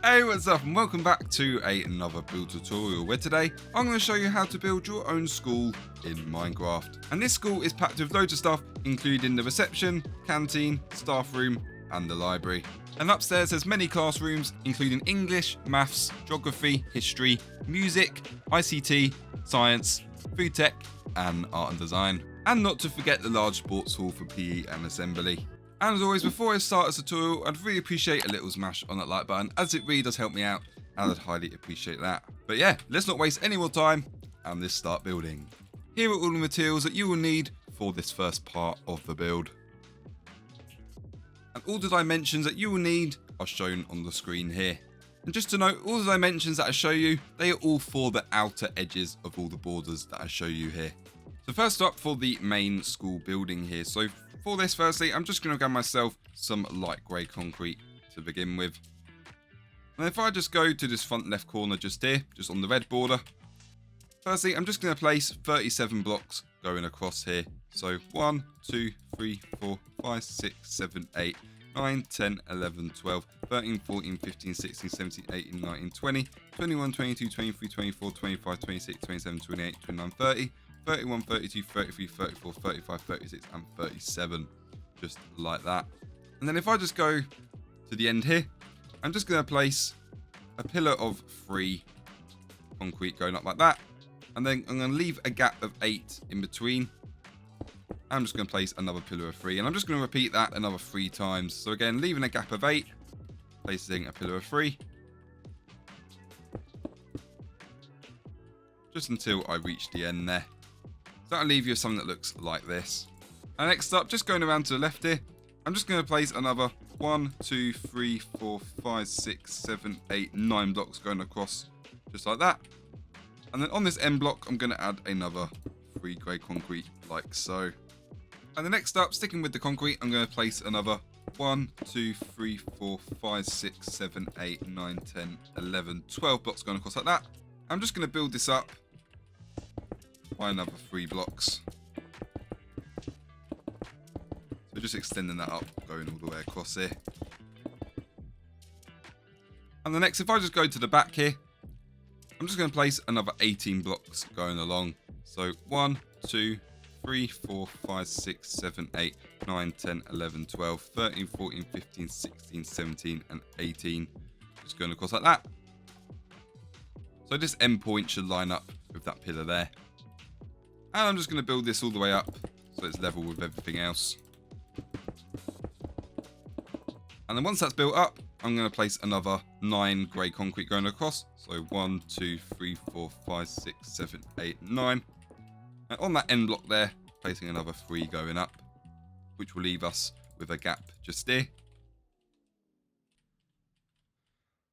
Hey, what's up, and welcome back to another build tutorial where today I'm going to show you how to build your own school in Minecraft. And this school is packed with loads of stuff, including the reception, canteen, staff room and the library. And upstairs there's many classrooms, including English, maths, geography, history, music, ICT, science, food tech and art and design. And not to forget the large sports hall for PE and assembly. And as always, before I start this tutorial, I'd really appreciate a little smash on that like button, as it really does help me out, and I'd highly appreciate that. But yeah, let's not waste any more time, and let's start building. Here are all the materials that you will need for this first part of the build. And all the dimensions that you will need are shown on the screen here. And just to note, all the dimensions that I show you, they are all for the outer edges of all the borders that I show you here. So first up, for the main school building here. So for this, firstly, I'm just going to grab myself some light grey concrete to begin with. And if I just go to this front left corner just here, just on the red border. Firstly, I'm just going to place 37 blocks going across here. So 1, 2, 3, 4, 5, 6, 7, 8, 9, 10, 11, 12, 13, 14, 15, 16, 17, 18, 19, 20, 21, 22, 23, 24, 25, 26, 27, 28, 29, 30. 31, 32, 33, 34, 35, 36 and 37, just like that. And then if I just go to the end here, I'm just going to place a pillar of 3 concrete going up like that, and then I'm going to leave a gap of 8 in between. I'm just going to place another pillar of 3, and I'm just going to repeat that another 3 times. So again, leaving a gap of 8, placing a pillar of 3, just until I reach the end there. That'll leave you with something that looks like this. And next up, just going around to the left here, I'm just going to place another 1, 2, 3, 4, 5, 6, 7, 8, 9 blocks going across, just like that. And then on this end block, I'm going to add another 3 grey concrete, like so. And then next up, sticking with the concrete, I'm going to place another 1, 2, 3, 4, 5, 6, 7, 8, 9, 10, 11, 12 blocks going across like that. I'm just going to build this up by another 3 blocks. So just extending that up, going all the way across here. And the next, if I just go to the back here, I'm just going to place another 18 blocks going along. So 1, 2, 3, 4, 5, 6, 7, 8, 9, 10, 11, 12, 13, 14, 15, 16, 17 and 18. Just going across like that. So this end point should line up with that pillar there. And I'm just going to build this all the way up so it's level with everything else. And then once that's built up, I'm going to place another 9 grey concrete going across. So 1, 2, 3, 4, 5, 6, 7, 8, 9. And on that end block there, placing another 3 going up, which will leave us with a gap just here.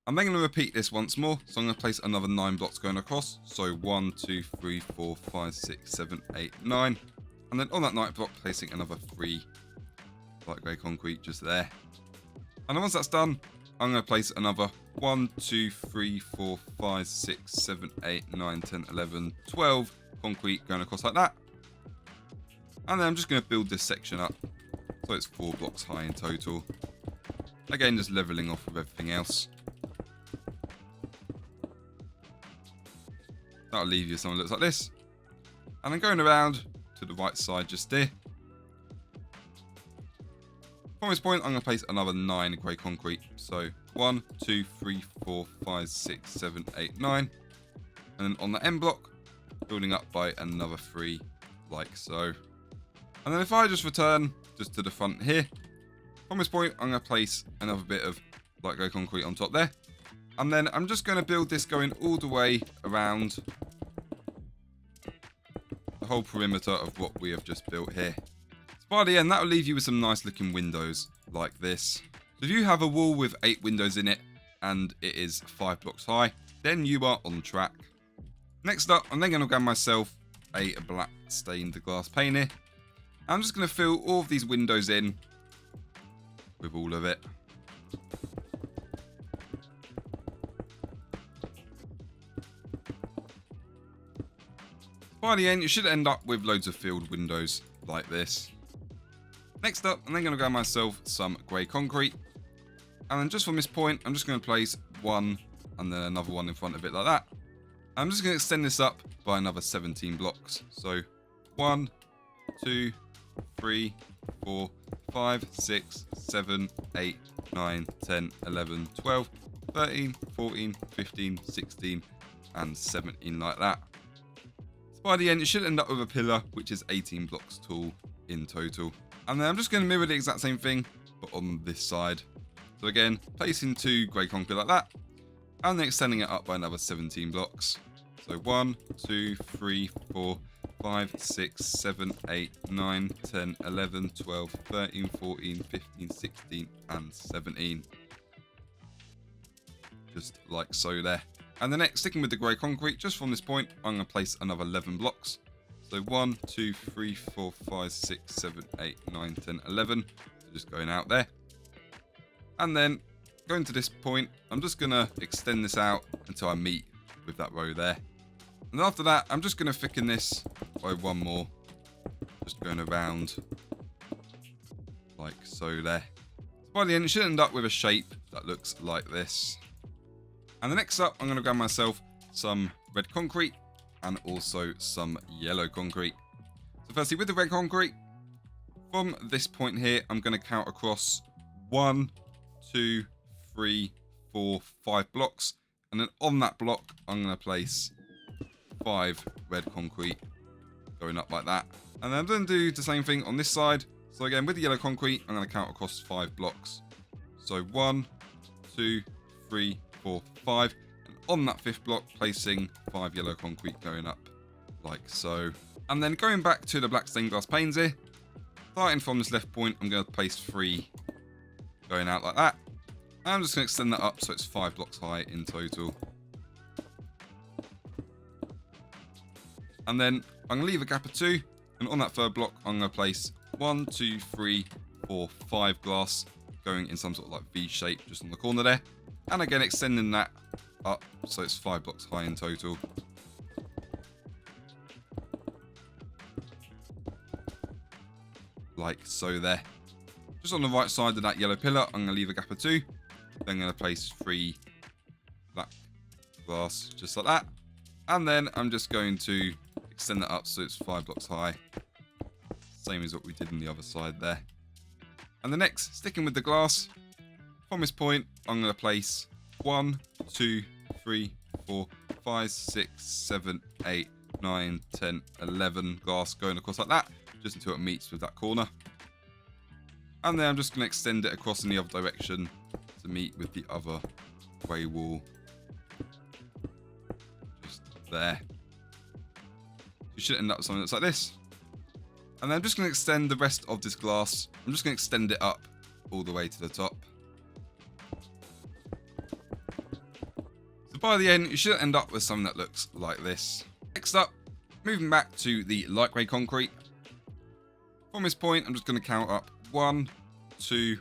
I'm then going to repeat this once more, so I'm going to place another 9 blocks going across. So 1, 2, 3, 4, 5, 6, 7, 8, 9. And then on that 9th block, placing another 3 light grey concrete just there. And then once that's done, I'm going to place another 1, 2, 3, 4, 5, 6, 7, 8, 9, 10, 11, 12 concrete going across like that. And then I'm just going to build this section up, so it's 4 blocks high in total. Again, just levelling off with everything else. That'll leave you something that looks like this. And then going around to the right side just there. From this point, I'm going to place another 9 grey concrete. So 1, 2, 3, 4, 5, 6, 7, 8, 9. And then on the end block, building up by another 3, like so. And then if I just return just to the front here, from this point, I'm going to place another bit of light grey concrete on top there. And then I'm just going to build this going all the way around the whole perimeter of what we have just built here. So by the end, that will leave you with some nice looking windows like this. So if you have a wall with 8 windows in it and it is 5 blocks high, then you are on track. Next up, I'm then going to grab myself a black stained glass pane here. I'm just going to fill all of these windows in with all of it. By the end, you should end up with loads of filled windows like this. Next up, I'm then going to grab myself some grey concrete. And then just from this point, I'm just going to place one and then another one in front of it like that. I'm just going to extend this up by another 17 blocks. So 1, 2, 3, 4, 5, 6, 7, 8, 9, 10, 11, 12, 13, 14, 15, 16, and 17 like that. So by the end, it should end up with a pillar, which is 18 blocks tall in total. And then I'm just going to mirror the exact same thing, but on this side. So again, placing 2 grey concrete like that, and then extending it up by another 17 blocks. So 1, 2, 3, 4, 5, 6, 7, 8, 9, 10, 11, 12, 13, 14, 15, 16, and 17. Just like so there. And the next, sticking with the grey concrete, just from this point, I'm going to place another 11 blocks. So 1, 2, 3, 4, 5, 6, 7, 8, 9, 10, 11. So just going out there. And then, going to this point, I'm just going to extend this out until I meet with that row there. And after that, I'm just going to thicken this by one more. Just going around like so there. So by the end, it should end up with a shape that looks like this. And the next up, I'm going to grab myself some red concrete and also some yellow concrete. So firstly, with the red concrete, from this point here, I'm going to count across 1, 2, 3, 4, 5 blocks. And then on that block, I'm going to place 5 red concrete going up like that. And then I'm going to do the same thing on this side. So again, with the yellow concrete, I'm going to count across 5 blocks. So 1, 2, 3, 4, 5. And on that 5th block, placing 5 yellow concrete going up like so. And then going back to the black stained glass panes here, starting from this left point, I'm going to place 3 going out like that. And I'm just going to extend that up so it's 5 blocks high in total. And then I'm going to leave a gap of 2. And on that 3rd block, I'm going to place 1, 2, 3, 4, 5 glass going in some sort of like V shape just on the corner there. And again, extending that up so it's 5 blocks high in total. Like so there. Just on the right side of that yellow pillar, I'm going to leave a gap of 2. Then I'm going to place 3 black glass just like that. And then I'm just going to extend that up so it's 5 blocks high. Same as what we did on the other side there. And the next, sticking with the glass, from this point, I'm going to place 1, 2, 3, 4, 5, 6, 7, 8, 9, 10, 11 glass going across like that, just until it meets with that corner. And then I'm just going to extend it across in the other direction to meet with the other grey wall. Just there. You should end up with something that's like this. And then I'm just going to extend the rest of this glass. I'm just going to extend it up all the way to the top. So by the end, you should end up with something that looks like this. Next up, moving back to the light grey concrete. From this point, I'm just going to count up 1, 2,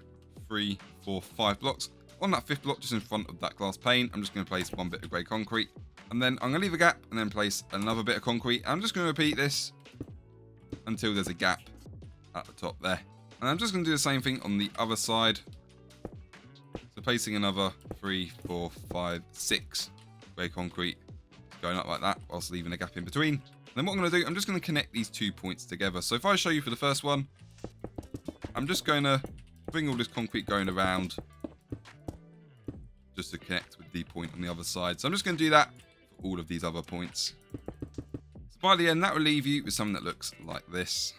3, 4, 5 blocks. On that 5th block, just in front of that glass pane, I'm just going to place 1 bit of grey concrete. And then I'm going to leave a gap and then place another bit of concrete. I'm just going to repeat this until there's a gap at the top there. And I'm just going to do the same thing on the other side. So placing another 3, 4, 5, 6 grey concrete going up like that whilst leaving a gap in between. And then what I'm going to do, I'm just going to connect these 2 points together. So if I show you for the first one, I'm just going to bring all this concrete going around just to connect with the point on the other side. So I'm just going to do that for all of these other points. So by the end, that will leave you with something that looks like this.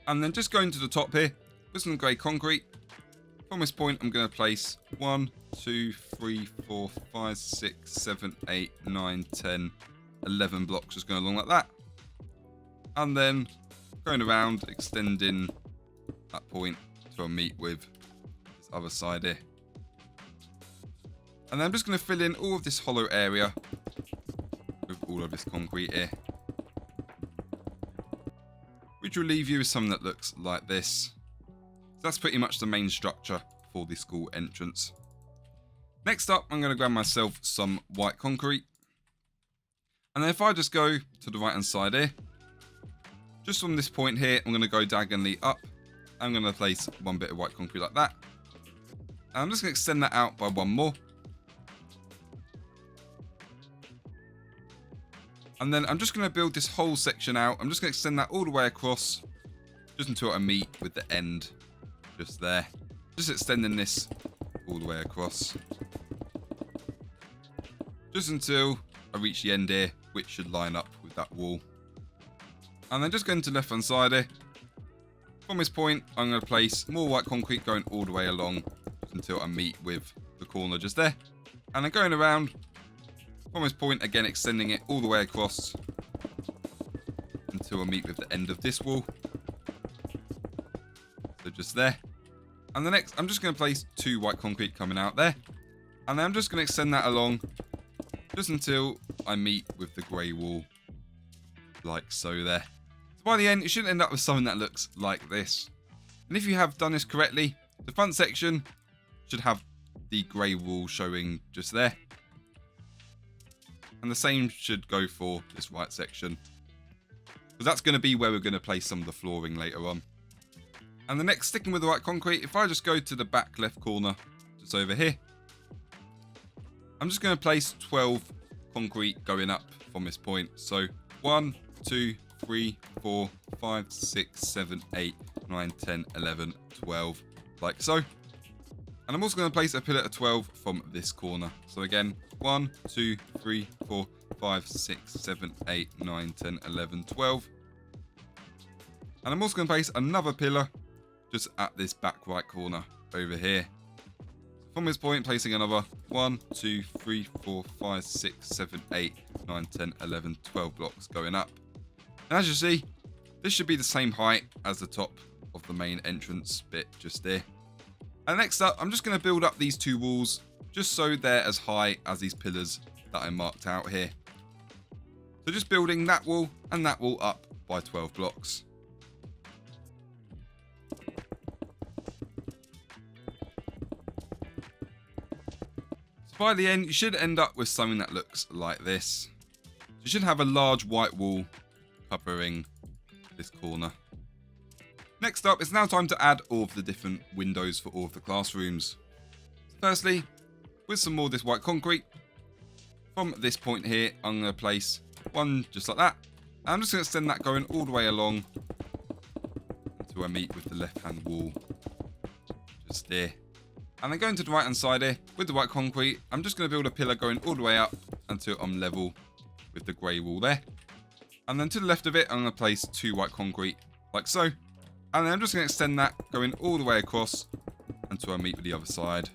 And then just going to the top here with some grey concrete. From this point, I'm going to place 1, 2, 3, 4, 5, 6, 7, 8, 9, 10, 11 blocks just going along like that. And then going around, extending that point to meet with this other side here. And then I'm just going to fill in all of this hollow area with all of this concrete here, which will leave you with something that looks like this. So that's pretty much the main structure for the school entrance. Next up, I'm going to grab myself some white concrete. And then if I just go to the right hand side here, just from this point here, I'm going to go diagonally up. I'm going to place 1 bit of white concrete like that. And I'm just going to extend that out by 1 more. And then I'm just going to build this whole section out. I'm just going to extend that all the way across, just until I meet with the end, just there. Just extending this all the way across, just until I reach the end here, which should line up with that wall. And then just going to the left hand side here. From this point, I'm going to place more white concrete going all the way along until I meet with the corner just there. And then going around from this point, again extending it all the way across until I meet with the end of this wall. So just there. And the next, I'm just going to place 2 white concrete coming out there. And then I'm just going to extend that along just until I meet with the grey wall, like so there. So by the end, you should end up with something that looks like this. And if you have done this correctly, the front section should have the grey wall showing just there. And the same should go for this right section, because that's going to be where we're going to place some of the flooring later on. And the next, sticking with the white concrete, if I just go to the back left corner, just over here, I'm just going to place 12 concrete going up from this point. So 1, 2, 3, 4, 5, 6, 7, 8, 9, 10, 11, 12, like so. And I'm also going to place a pillar of 12 from this corner. So again, 1, 2, 3, 4, 5, 6, 7, 8, 9, 10, 11, 12. And I'm also going to place another pillar just at this back right corner over here. From this point, placing another 1, 2, 3, 4, 5, 6, 7, 8, 9, 10, 11, 12 blocks going up. And as you see, this should be the same height as the top of the main entrance bit just there. And next up, I'm just going to build up these 2 walls just so they're as high as these pillars that I marked out here. So just building that wall and that wall up by 12 blocks. So by the end, you should end up with something that looks like this. You should have a large white wall covering this corner. Next up, it's now time to add all of the different windows for all of the classrooms. Firstly, with some more of this white concrete, from this point here, I'm going to place one just like that. And I'm just going to extend that going all the way along until I meet with the left-hand wall, just there. And then going to the right-hand side here, with the white concrete, I'm just going to build a pillar going all the way up until I'm level with the grey wall there. And then to the left of it, I'm going to place 2 white concrete, like so. And then I'm just going to extend that going all the way across until I meet with the other side.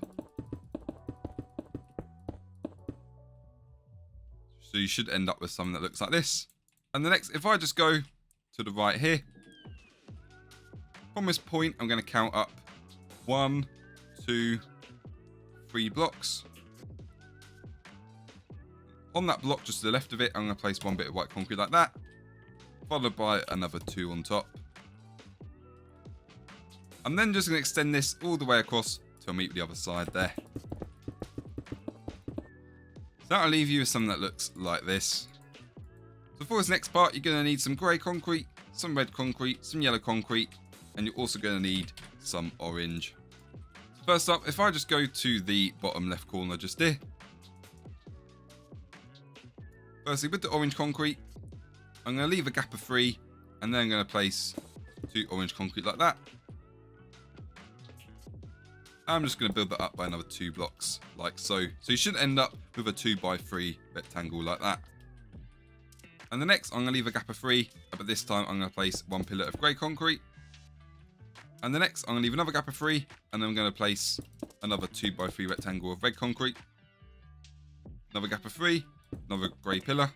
So you should end up with something that looks like this. And the next, if I just go to the right here, from this point, I'm going to count up 1, 2, 3 blocks. On that block, just to the left of it, I'm going to place 1 bit of white concrete like that, followed by another 2 on top. I'm then just going to extend this all the way across till I meet with the other side there. So that'll leave you with something that looks like this. So for this next part, you're going to need some grey concrete, some red concrete, some yellow concrete, and you're also going to need some orange. So first up, if I just go to the bottom left corner just here. Firstly, with the orange concrete, I'm going to leave a gap of 3, and then I'm going to place 2 orange concrete like that. I'm just going to build that up by another 2 blocks, like so. So you should end up with a 2x3 rectangle like that. And the next, I'm going to leave a gap of 3, but this time I'm going to place 1 pillar of grey concrete. And the next, I'm going to leave another gap of 3, and then I'm going to place another 2x3 rectangle of red concrete. Another gap of 3, another grey pillar.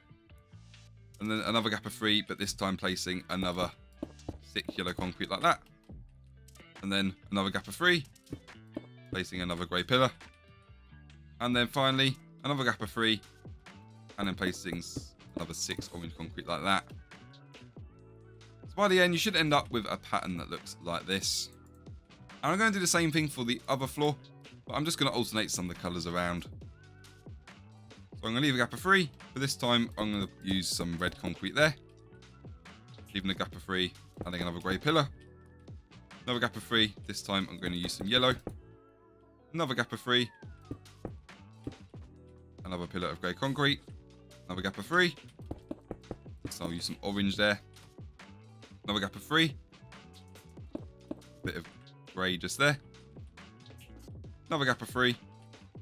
And then another gap of 3, but this time placing another 6 yellow concrete like that. And then another gap of 3. Placing another grey pillar. And then finally, another gap of 3. And then placing another 6 orange concrete like that. So by the end, you should end up with a pattern that looks like this. And I'm going to do the same thing for the other floor, but I'm just going to alternate some of the colours around. So I'm going to leave a gap of 3, but this time I'm going to use some red concrete there. Leaving a gap of 3, adding another grey pillar. Another gap of 3, this time I'm going to use some yellow. Another gap of 3. Another pillar of grey concrete. Another gap of 3. next I'll use some orange there. Another gap of 3. Bit of grey just there. Another gap of 3.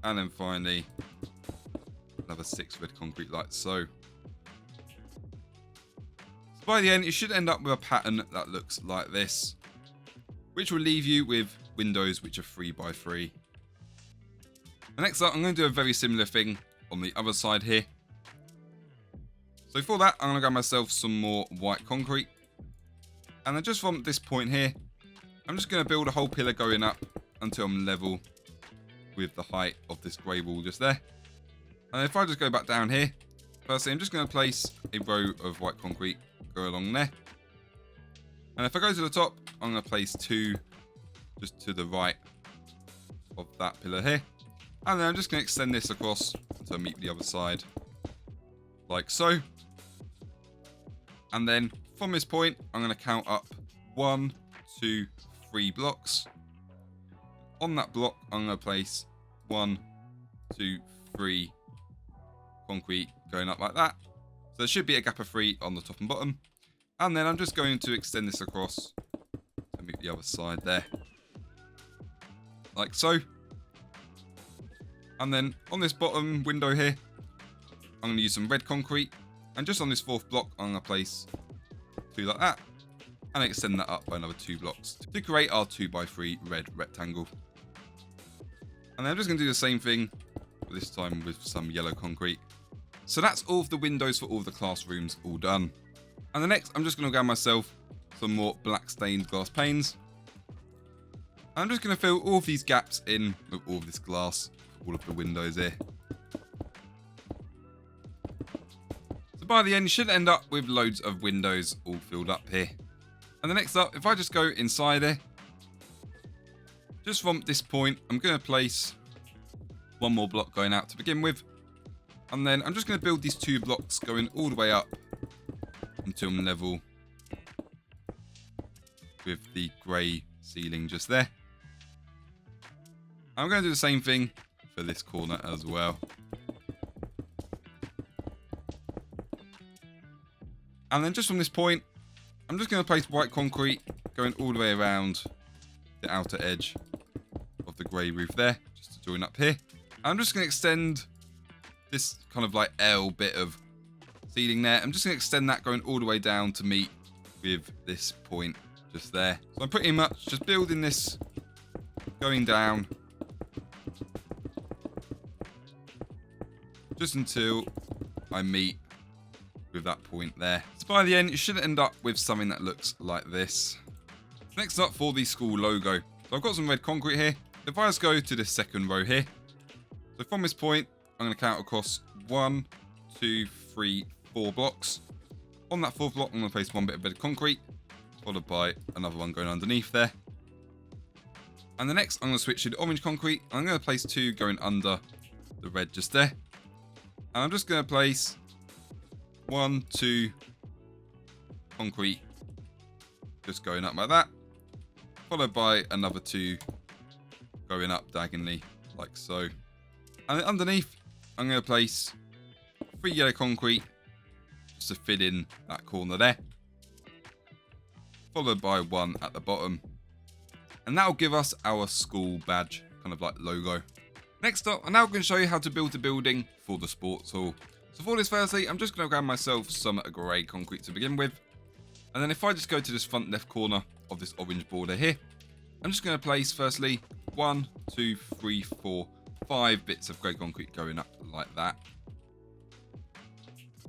And then finally, another 6 red concrete like so. So by the end, you should end up with a pattern that looks like this, which will leave you with windows which are 3 by 3. And next up, I'm going to do a very similar thing on the other side here. So for that, I'm going to grab myself some more white concrete. And then just from this point here, I'm just going to build a whole pillar going up until I'm level with the height of this grey wall just there. And if I just go back down here, firstly, I'm just going to place a row of white concrete go along there. And if I go to the top, I'm going to place 2 just to the right of that pillar here. And then I'm just going to extend this across until I meet the other side, like so. And then from this point, I'm going to count up 1, 2, 3 blocks. On that block, I'm going to place 1, 2, 3 concrete going up like that. So there should be a gap of 3 on the top and bottom. And then I'm just going to extend this across to meet the other side there, like so. And then on this bottom window here, I'm going to use some red concrete. And just on this 4th block, I'm going to place 2 like that. And extend that up by another 2 blocks to create our 2 by 3 red rectangle. And then I'm just going to do the same thing, but this time with some yellow concrete. So that's all of the windows for all of the classrooms all done. And the next, I'm just going to grab myself some more black stained glass panes. And I'm just going to fill all of these gaps in with all of this glass, all of the windows here. So by the end, you should end up with loads of windows all filled up here. And the next up, if I just go inside here, just from this point, I'm going to place 1 more block going out to begin with. And then I'm just going to build these 2 blocks going all the way up until I'm level with the grey ceiling just there. I'm going to do the same thing for this corner as well. And then just from this point, I'm just going to place white concrete going all the way around the outer edge of the grey roof there, just to join up here. I'm just going to extend this kind of like L bit of ceiling there. I'm just going to extend that going all the way down to meet with this point just there. So I'm pretty much just building this going down just until I meet with that point there. So by the end, you should end up with something that looks like this. Next up for the school logo. So I've got some red concrete here. If I just go to the 2nd row here, so from this point, I'm going to count across 1, 2, 3, 4 blocks. On that 4th block, I'm going to place 1 bit of red concrete, followed by another one going underneath there. And the next, I'm going to switch to the orange concrete. I'm going to place 2 going under the red just there. And I'm just going to place 1, 2 concrete just going up like that, followed by another 2 going up diagonally like so. And then underneath, I'm going to place 3 yellow concrete just to fit in that corner there, followed by 1 at the bottom. And that will give us our school badge, kind of like logo. Next up, I'm now going to show you how to build a building for the sports hall. So for this, firstly, I'm just going to grab myself some grey concrete to begin with. And then if I just go to this front left corner of this orange border here, I'm just going to place, firstly, 1, 2, 3, 4, 5 bits of grey concrete going up like that.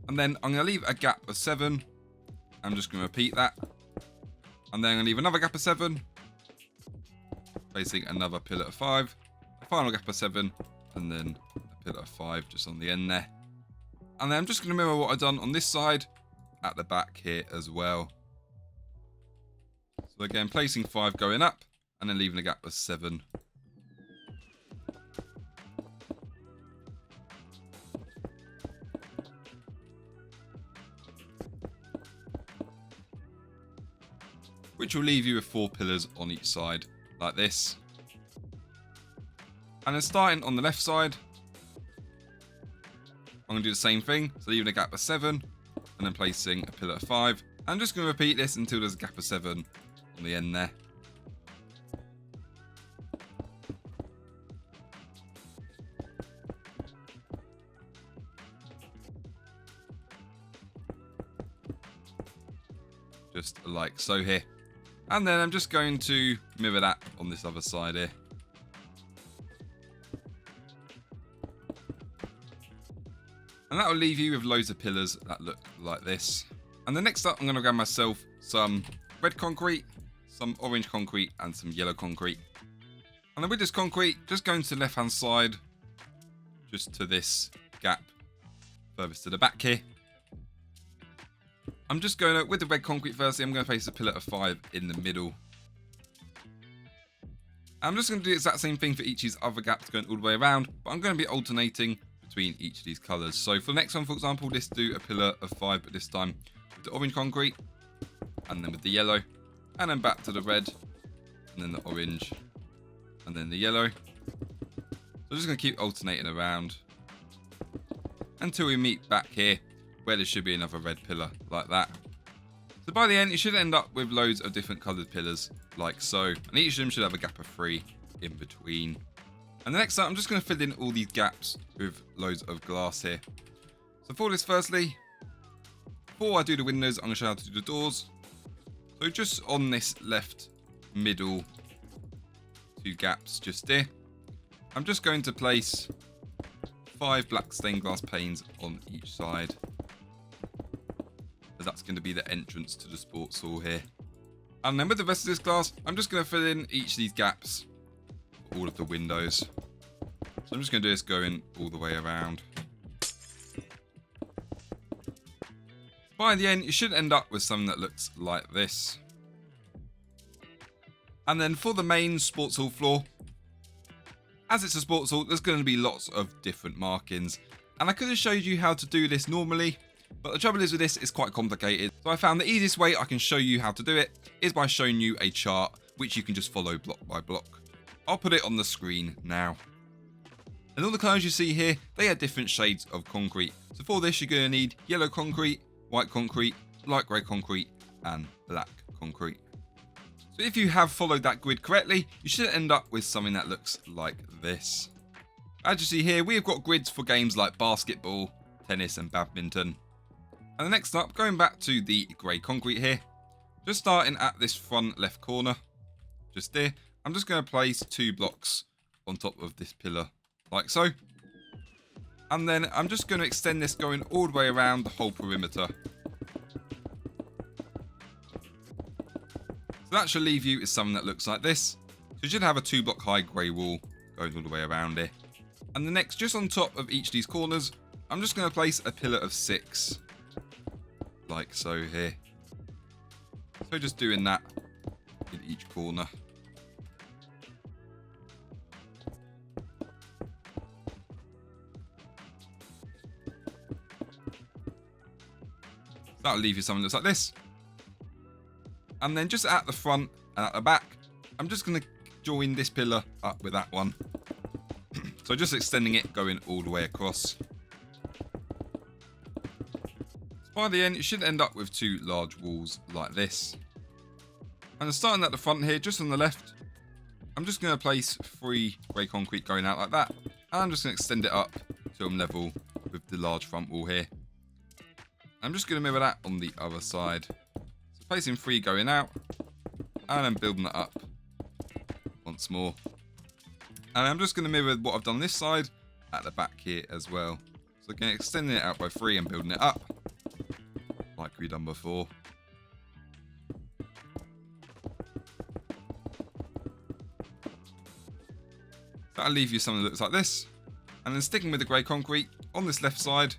And then I'm going to leave a gap of 7. I'm just going to repeat that. And then I'm going to leave another gap of 7. Placing another pillar of 5. A final gap of 7. And then a pillar of 5 just on the end there. And then I'm just going to mirror what I've done on this side at the back here as well. So again, placing 5 going up and then leaving a gap of 7. Which will leave you with 4 pillars on each side, like this. And then starting on the left side, I'm going to do the same thing. So leaving a gap of 7, and then placing a pillar of 5. I'm just going to repeat this until there's a gap of 7 on the end there. Just like so here. And then I'm just going to mirror that on this other side here. And that will leave you with loads of pillars that look like this. And then next up, I'm going to grab myself some red concrete, some orange concrete, and some yellow concrete. And then with this concrete, just going to the left-hand side, just to this gap furthest to the back here. I'm just going to, with the red concrete firstly, I'm going to place a pillar of 5 in the middle. I'm just going to do the exact same thing for each of these other gaps going all the way around, but I'm going to be alternating between each of these colours. So for the next one, for example, let's do a pillar of 5, but this time with the orange concrete, and then with the yellow, and then back to the red, and then the orange, and then the yellow. So I'm just going to keep alternating around until we meet back here, where there should be another red pillar, like that. So by the end, you should end up with loads of different coloured pillars, like so. And each of them should have a gap of 3 in between. And the next up, I'm just going to fill in all these gaps with loads of glass here. So for this, firstly, before I do the windows, I'm going to show you how to do the doors. So just on this left middle 2 gaps just here, I'm just going to place 5 black stained glass panes on each side. As that's going to be the entrance to the sports hall here. And then with the rest of this glass, I'm just going to fill in each of these gaps for all of the windows. So I'm just going to do this going all the way around. By the end, you should end up with something that looks like this. And then for the main sports hall floor, as it's a sports hall, there's going to be lots of different markings. And I could have showed you how to do this normally, but the trouble is with this, it's quite complicated. So I found the easiest way I can show you how to do it is by showing you a chart, which you can just follow block by block. I'll put it on the screen now. And all the colours you see here, they are different shades of concrete. So for this, you're going to need yellow concrete, white concrete, light grey concrete, and black concrete. So if you have followed that grid correctly, you should end up with something that looks like this. As you see here, we have got grids for games like basketball, tennis, and badminton. And the next up, going back to the grey concrete here, just starting at this front left corner, just there, I'm just going to place 2 blocks on top of this pillar, like so. And then I'm just going to extend this going all the way around the whole perimeter. So that should leave you with something that looks like this. So you should have a 2 block high grey wall going all the way around here. And the next, just on top of each of these corners, I'm just going to place a pillar of 6. Like so here. So just doing that in each corner. That'll leave you something that looks like this. And then just at the front and at the back, I'm just going to join this pillar up with that one. So just extending it, going all the way across. By the end, you should end up with 2 large walls like this. And starting at the front here, just on the left, I'm just going to place 3 grey concrete going out like that. And I'm just going to extend it up to I'm level with the large front wall here. I'm just going to mirror that on the other side. So placing 3 going out, and then building it up once more. And I'm just going to mirror what I've done on this side at the back here as well. So again, extending it out by 3 and building it up, like we've done before. That'll leave you something that looks like this. And then sticking with the grey concrete on this left side,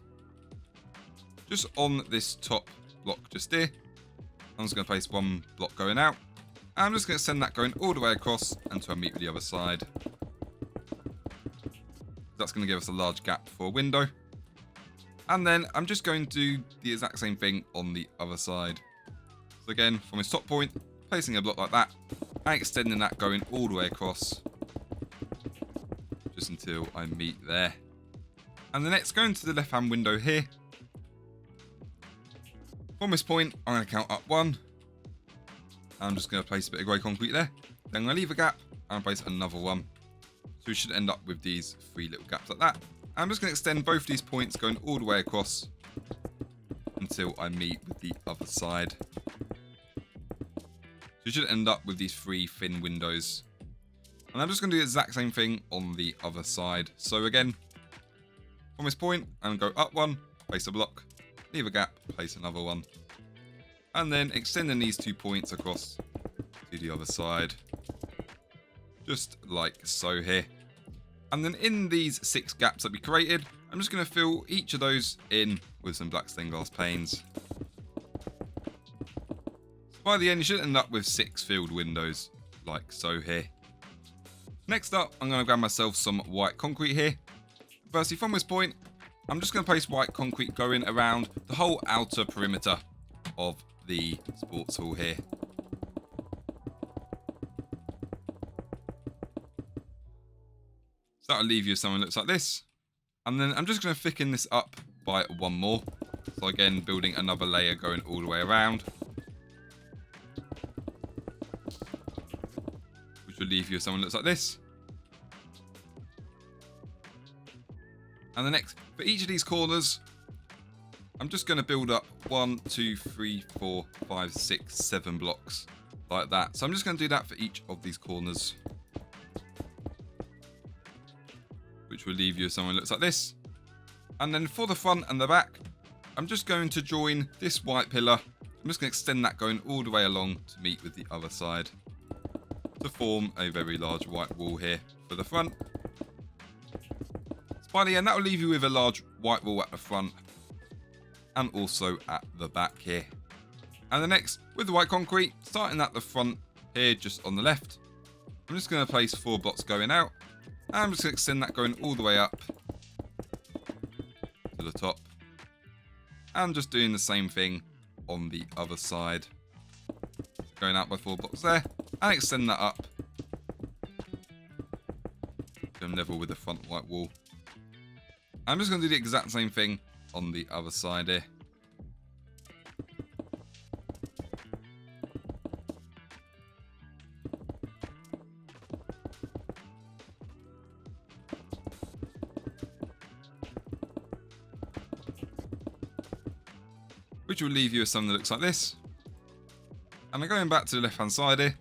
just on this top block just here, I'm just going to place 1 block going out. And I'm just going to send that going all the way across until I meet with the other side. That's going to give us a large gap for a window. And then I'm just going to do the exact same thing on the other side. So again, from its top point, placing a block like that, and extending that going all the way across, just until I meet there. And the next, going to the left-hand window here, From this point, I'm going to count up 1. I'm just going to place a bit of grey concrete there. Then I'm going to leave a gap and place another one. So we should end up with these 3 little gaps like that. I'm just going to extend both these points going all the way across until I meet with the other side. So you should end up with these 3 thin windows. And I'm just going to do the exact same thing on the other side. So again, from this point, I'm going to go up 1, place a block, leave a gap, place another one. And then extending these 2 points across to the other side. Just like so here. And then in these 6 gaps that we created, I'm just going to fill each of those in with some black stained glass panes. So by the end, you should end up with 6 filled windows, like so here. Next up, I'm going to grab myself some white concrete here. Firstly, from this point, I'm just going to place white concrete going around the whole outer perimeter of the sports hall here. So that'll leave you with something that looks like this. And then I'm just going to thicken this up by 1 more. So again, building another layer going all the way around. Which will leave you with something that looks like this. And the next, for each of these corners, I'm just going to build up 1, 2, 3, 4, 5, 6, 7 blocks like that. So I'm just going to do that for each of these corners. Which will leave you with something that looks like this. And then for the front and the back, I'm just going to join this white pillar. I'm just going to extend that going all the way along to meet with the other side. To form a very large white wall here for the front. So by the end, that will leave you with a large white wall at the front. And also at the back here. And the next, with the white concrete, starting at the front here, just on the left. I'm just going to place 4 blocks going out. And I'm just going to extend that going all the way up to the top. And just doing the same thing on the other side. Going out by 4 blocks there. And extend that up. To level with the front white wall. I'm just going to do the exact same thing on the other side here. Which will leave you with something that looks like this. And then going back to the left hand side here.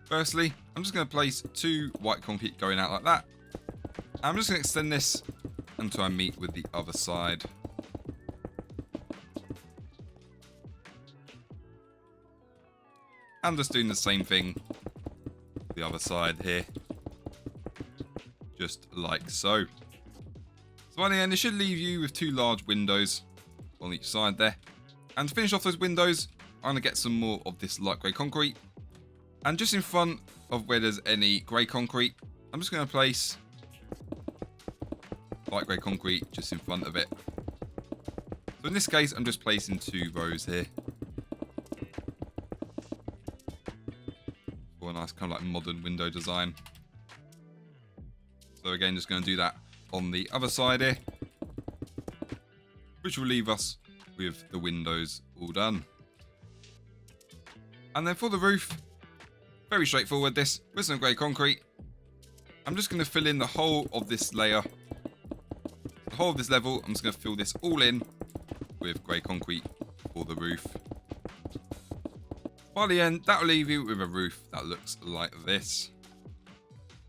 Firstly, I'm just going to place 2 white concrete going out like that. I'm just going to extend this until I meet with the other side. And just doing the same thing the other side here. Just like so. So by the end, it should leave you with 2 large windows on each side there. And to finish off those windows, I'm going to get some more of this light grey concrete. And just in front of where there's any grey concrete, I'm just going to place light grey concrete just in front of it. So in this case, I'm just placing 2 rows here. For a nice kind of like modern window design. So again, just going to do that on the other side here. Which will leave us with the windows all done. And then for the roof, very straightforward this, with some grey concrete. I'm just going to fill in the whole of this layer. The whole of this level, I'm just going to fill this all in with grey concrete for the roof. By the end, that will leave you with a roof that looks like this.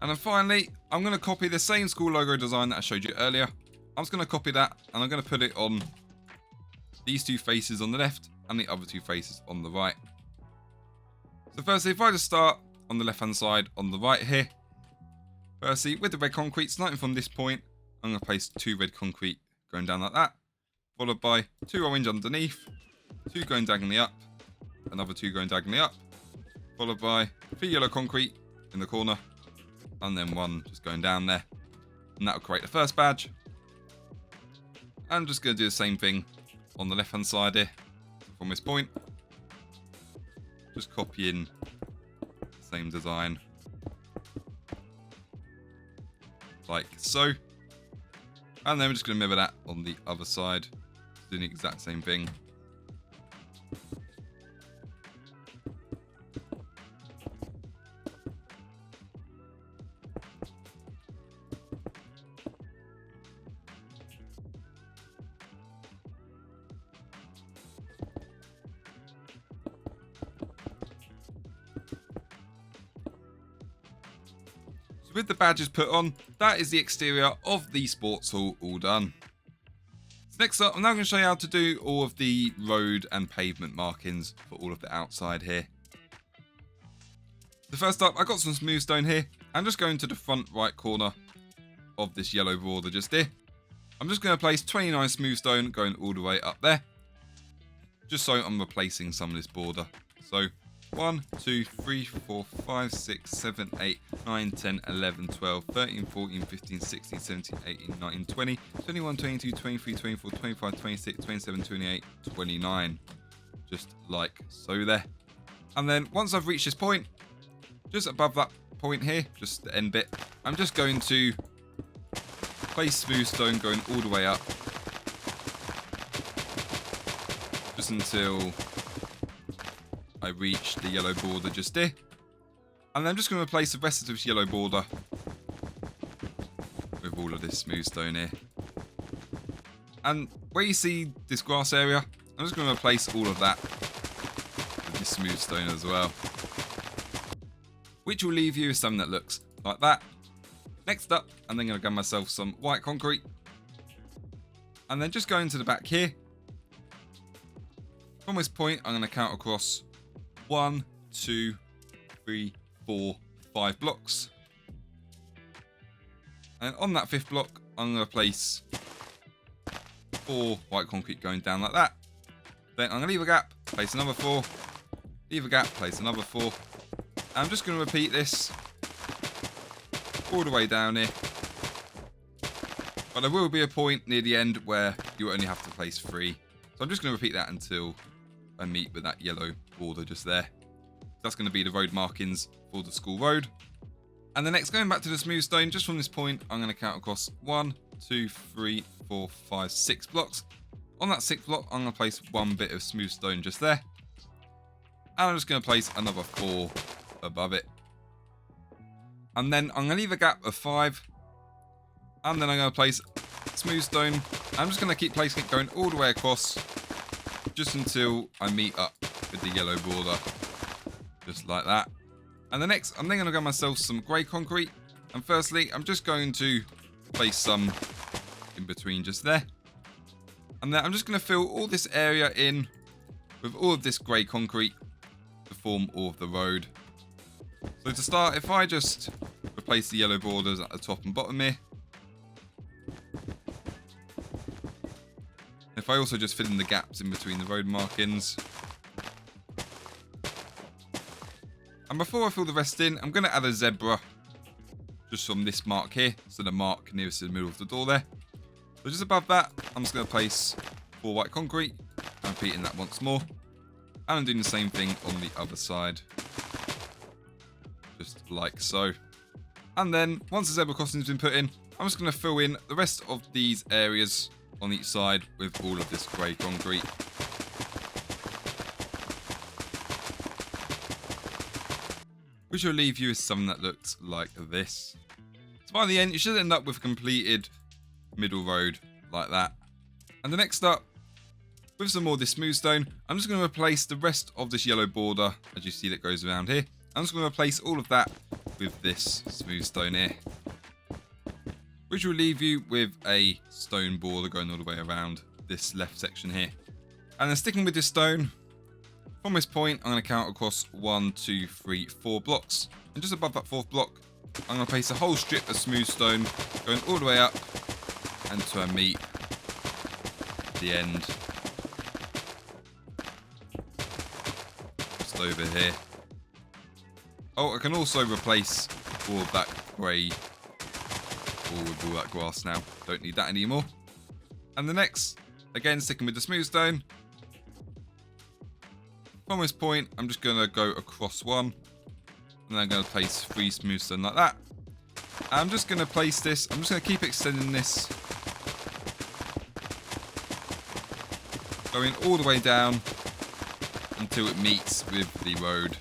And then finally, I'm going to copy the same school logo design that I showed you earlier. I'm just going to copy that and I'm going to put it on these 2 faces on the left and the other 2 faces on the right. So firstly, if I just start on the left hand side on the right here. Firstly, with the red concrete, starting from this point, I'm going to place 2 red concrete going down like that. Followed by 2 orange underneath, 2 going diagonally up, another 2 going diagonally up. Followed by 3 yellow concrete in the corner, and then 1 just going down there. And that will create the first badge. I'm just going to do the same thing on the left hand side here. From this point, just copying the same design like so. And then we're just going to mirror that on the other side, doing the exact same thing. So with the badges put on, that is the exterior of the sports hall all done. So next up, I'm now going to show you how to do all of the road and pavement markings for all of the outside here. So first up, I got some smooth stone here. I'm just going to the front right corner of this yellow border just here. I'm just going to place 29 smooth stone going all the way up there. Just so I'm replacing some of this border. So 1, 2, 3, 4, 5, 6, 7, 8, 9, 10, 11, 12, 13, 14, 15, 16, 17, 18, 19, 20, 21, 22, 23, 24, 25, 26, 27, 28, 29. Just like so there. And then once I've reached this point, just above that point here, just the end bit, I'm just going to place smooth stone going all the way up. Just until I reach the yellow border just here. And then I'm just going to replace the rest of this yellow border with all of this smooth stone here. And where you see this grass area, I'm just going to replace all of that with this smooth stone as well. Which will leave you with something that looks like that. Next up, I'm then going to grab myself some white concrete. And then just go into the back here. From this point, I'm going to count across 1, 2, 3, 4, 5 blocks. And on that 5th block, I'm going to place 4 white concrete going down like that. Then I'm going to leave a gap, place another 4, leave a gap, place another 4. And I'm just going to repeat this all the way down here. But there will be a point near the end where you only have to place 3. So I'm just going to repeat that until I meet with that yellow border just there. That's going to be the road markings for the school road. And the next, going back to the smooth stone, just from this point, I'm going to count across 1, 2, 3, 4, 5, 6 blocks. On that 6th block, I'm going to place 1 bit of smooth stone just there. And I'm just going to place another 4 above it. And then I'm going to leave a gap of 5. And then I'm going to place smooth stone. I'm just going to keep placing it going all the way across, just until I meet up with the yellow border. Just like that. And the next, I'm then going to grab myself some grey concrete. And firstly, I'm just going to place some in between just there. And then I'm just going to fill all this area in with all of this grey concrete to form all of the road. So to start, if I just replace the yellow borders at the top and bottom here. If I also just fill in the gaps in between the road markings. And before I fill the rest in, I'm going to add a zebra just from this mark here. So the mark nearest to the middle of the door there. So just above that, I'm just going to place 4 white concrete. I'm repeating that once more. And I'm doing the same thing on the other side. Just like so. And then, once the zebra crossing has been put in, I'm just going to fill in the rest of these areas on each side with all of this grey concrete. Which will leave you with something that looks like this. So by the end, you should end up with a completed middle road like that. And the next up, with some more of this smooth stone, I'm just going to replace the rest of this yellow border, as you see that goes around here. I'm just going to replace all of that with this smooth stone here. Which will leave you with a stone border going all the way around this left section here. And then sticking with this stone, from this point, I'm going to count across 1, 2, 3, 4 blocks. And just above that 4th block, I'm going to place a whole strip of smooth stone going all the way up until I meet the end. Just over here. Oh, I can also replace all of that grey wall with all that grass now. Don't need that anymore. And the next, again sticking with the smooth stone. From this point, I'm just going to go across 1. And then I'm going to place 3 smooth stone like that. And I'm just going to place this, I'm just going to keep extending this. Going all the way down until it meets with the road.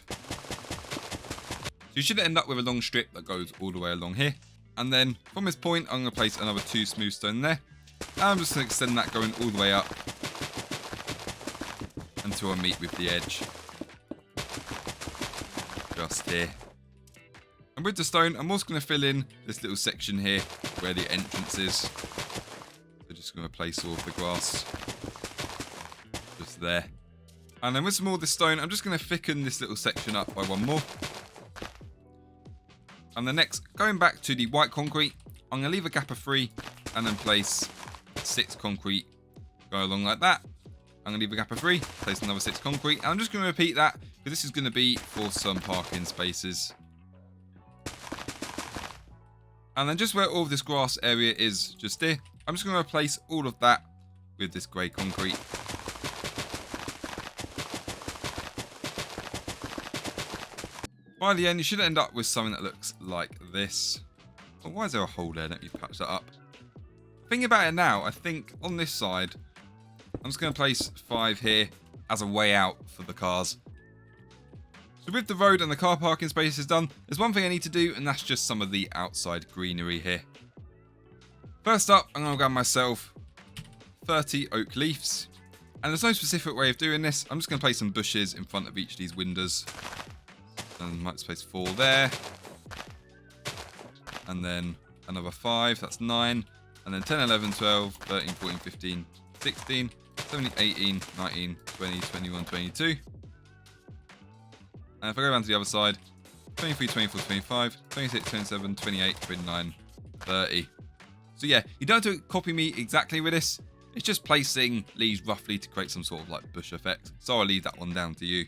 So you should end up with a long strip that goes all the way along here. And then from this point, I'm going to place another 2 smooth stone there. And I'm just going to extend that going all the way up until I meet with the edge. Just here. And with the stone, I'm also going to fill in this little section here where the entrance is. So just going to place all of the grass just there. And then with some more of this stone, I'm just going to thicken this little section up by one more. And then next, going back to the white concrete, I'm going to leave a gap of 3 and then place 6 concrete. Go along like that. I'm going to leave a gap of 3, place another 6 concrete. And I'm just going to repeat that because this is going to be for some parking spaces. And then just where all of this grass area is just here, I'm just going to replace all of that with this grey concrete. By the end, you should end up with something that looks like this. Oh, why is there a hole there? Let me patch that up. Thinking about it now, I think on this side, I'm just going to place 5 here as a way out for the cars. So with the road and the car parking spaces done, there's one thing I need to do, and that's just some of the outside greenery here. First up, I'm going to grab myself 30 oak leaves. And there's no specific way of doing this. I'm just going to place some bushes in front of each of these windows. And might place 4 there. And then another 5, that's 9. And then 10, 11, 12, 13, 14, 15, 16, 17, 18, 19, 20, 21, 22. And if I go down to the other side, 23, 24, 25, 26, 27, 28, 29, 30. So yeah, you don't have to copy me exactly with this. It's just placing leaves roughly to create some sort of like bush effect. So I'll leave that one down to you.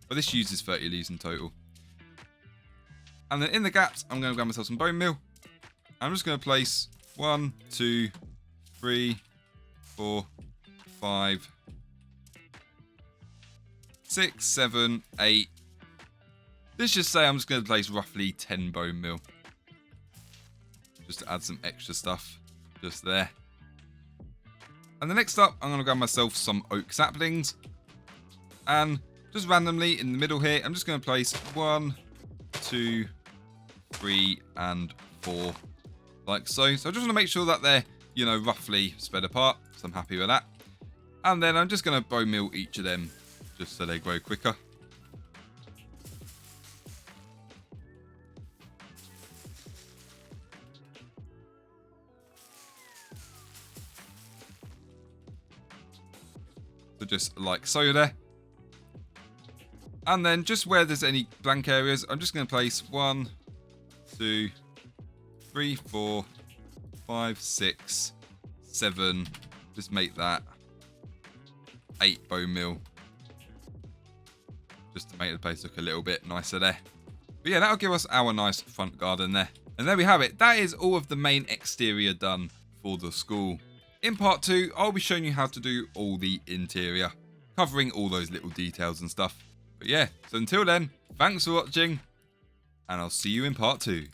But this uses 30 leaves in total. And then in the gaps, I'm going to grab myself some bone meal. I'm just going to place 1, 2, 3, 4, 5, 6, 7, 8. Let's just say I'm just going to place roughly 10 bone meal. Just to add some extra stuff just there. And then next up, I'm going to grab myself some oak saplings. And just randomly in the middle here, I'm just going to place 1, 2, 3, and 4. Like so. So I just want to make sure that they're, you know, roughly spread apart. So I'm happy with that. And then I'm just going to bone meal each of them just so they grow quicker. So just like so there. And then just where there's any blank areas, I'm just going to place 1, 2, 3, 4, 5, 6, 7. Just make that 8 bone meal. Just to make the place look a little bit nicer there. But yeah, that'll give us our nice front garden there. And there we have it. That is all of the main exterior done for the school. In part 2, I'll be showing you how to do all the interior, covering all those little details and stuff. But yeah, so until then, thanks for watching, and I'll see you in part 2.